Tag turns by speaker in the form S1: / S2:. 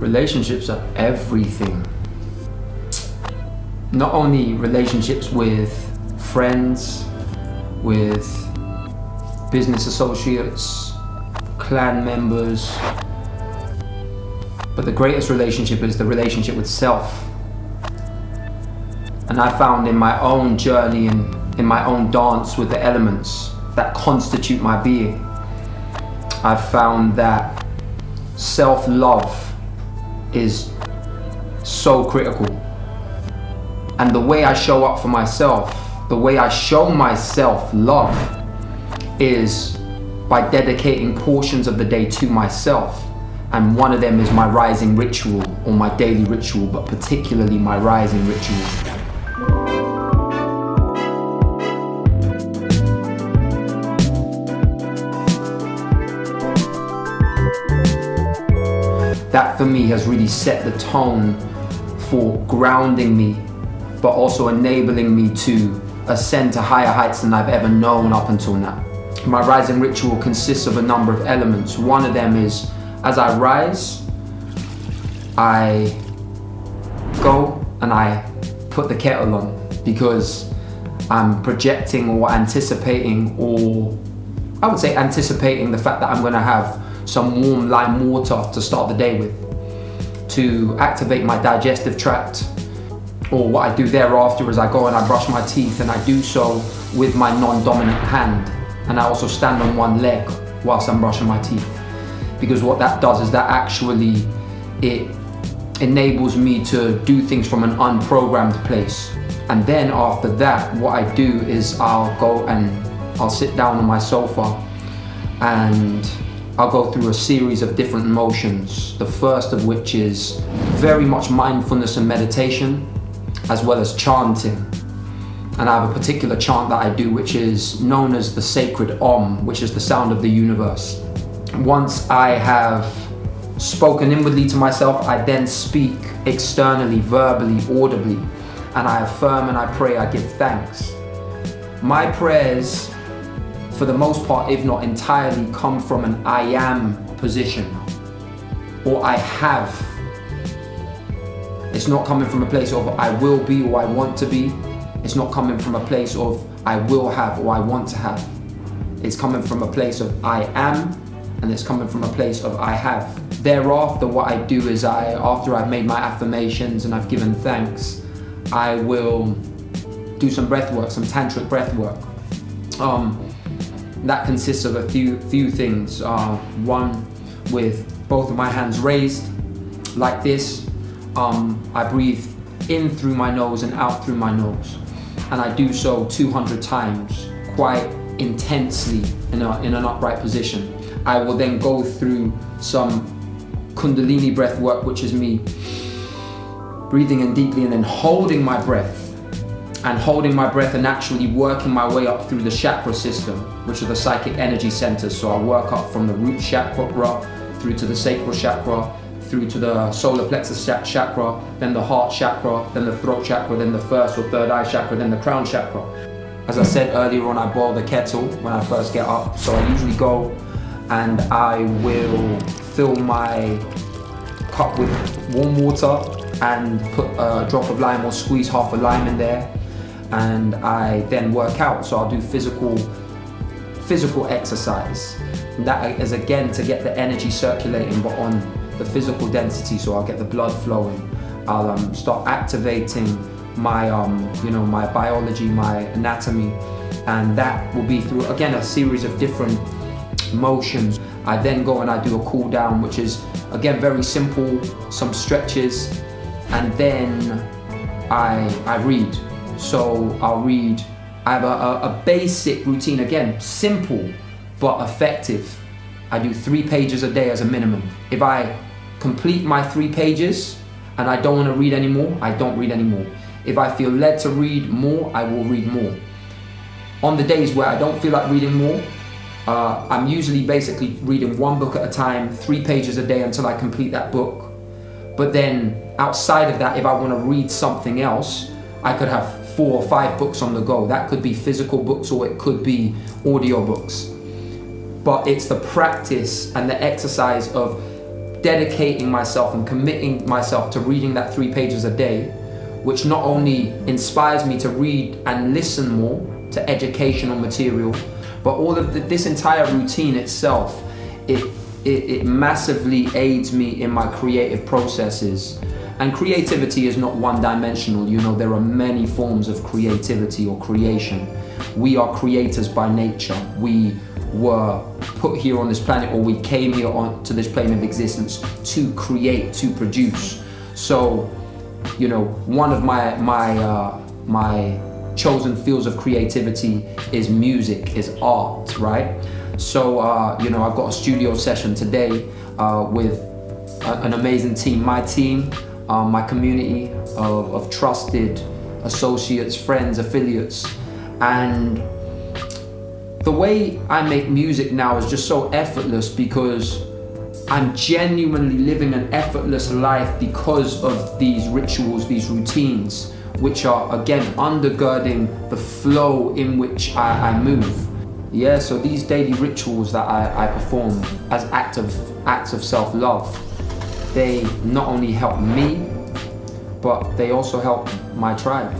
S1: Relationships are everything. Not only relationships with friends, with business associates, clan members, but the greatest relationship is the relationship with self. And I found in my own journey and in my own dance with the elements that constitute my being, I've found that self-love is so critical. And the way I show up for myself, the way I show myself love is by dedicating portions of the day to myself. And one of them is my rising ritual, or my daily ritual, but particularly my rising ritual. That for me has really set the tone for grounding me, but also enabling me to ascend to higher heights than I've ever known up until now. My rising ritual consists of a number of elements. One of them is, as I rise, I go and I put the kettle on, because I'm projecting or anticipating, or I would say anticipating the fact that I'm gonna have some warm lime water to start the day with, to activate my digestive tract. Or what I do thereafter is I go and I brush my teeth, and I do so with my non-dominant hand. And I also stand on one leg whilst I'm brushing my teeth. Because what that does is that actually, it enables me to do things from an unprogrammed place. And then after that, what I do is I'll go and I'll sit down on my sofa, and I'll go through a series of different motions. The first of which is very much mindfulness and meditation, as well as chanting. And I have a particular chant that I do, which is known as the sacred Om, which is the sound of the universe. Once I have spoken inwardly to myself, I then speak externally, verbally, audibly, and I affirm and I pray, I give thanks. My prayers, for the most part, if not entirely, come from an I am position, or I have. It's not coming from a place of I will be or I want to be. It's not coming from a place of I will have or I want to have. It's coming from a place of I am, and it's coming from a place of I have. Thereafter, what I do is after I've made my affirmations and I've given thanks, I will do some breath work, some tantric breath work. That consists of a few things. One, with both of my hands raised, like this. I breathe in through my nose and out through my nose. And I do so 200 times, quite intensely in an upright position. I will then go through some Kundalini breath work, which is me breathing in deeply and then holding my breath. And holding my breath and actually working my way up through the chakra system, which are the psychic energy centers. So I work up from the root chakra through to the sacral chakra, through to the solar plexus chakra, then the heart chakra, then the throat chakra, then the first or third eye chakra, then the crown chakra. As I said earlier on, I boil the kettle when I first get up. So I usually go and I will fill my cup with warm water and put a drop of lime or squeeze half a lime in there. And I then work out. So I'll do physical exercise. And that is again to get the energy circulating, but on the physical density, so I'll get the blood flowing. I'll start activating my my biology, my anatomy, and that will be through again a series of different motions. I then go and I do a cool down, which is again very simple, some stretches, and then I read. So I'll read. I have a basic routine, again simple but effective. I do 3 pages a day as a minimum. If I complete my 3 pages and I don't want to read anymore, I don't read anymore. If I feel led to read more, I will read more. On the days where I don't feel like reading more, I'm usually basically reading 1 book at a time, 3 pages a day until I complete that book. But then outside of that, if I want to read something else, I could have 4 or 5 books on the go. That could be physical books or it could be audio books. But it's the practice and the exercise of dedicating myself and committing myself to reading that 3 pages a day, which not only inspires me to read and listen more to educational material, but all of this entire routine itself, it massively aids me in my creative processes. And creativity is not one-dimensional. You know, there are many forms of creativity or creation. We are creators by nature. We were put here on this planet, or we came here onto this plane of existence to create, to produce. So, you know, one of my chosen fields of creativity is music, is art, right? So, you know, I've got a studio session today with an amazing team, my team, my community of trusted associates, friends, affiliates. And the way I make music now is just so effortless because I'm genuinely living an effortless life because of these rituals, these routines, which are, again, undergirding the flow in which I move. Yeah, so these daily rituals that I perform as acts of self-love, they not only help me, but they also help my tribe.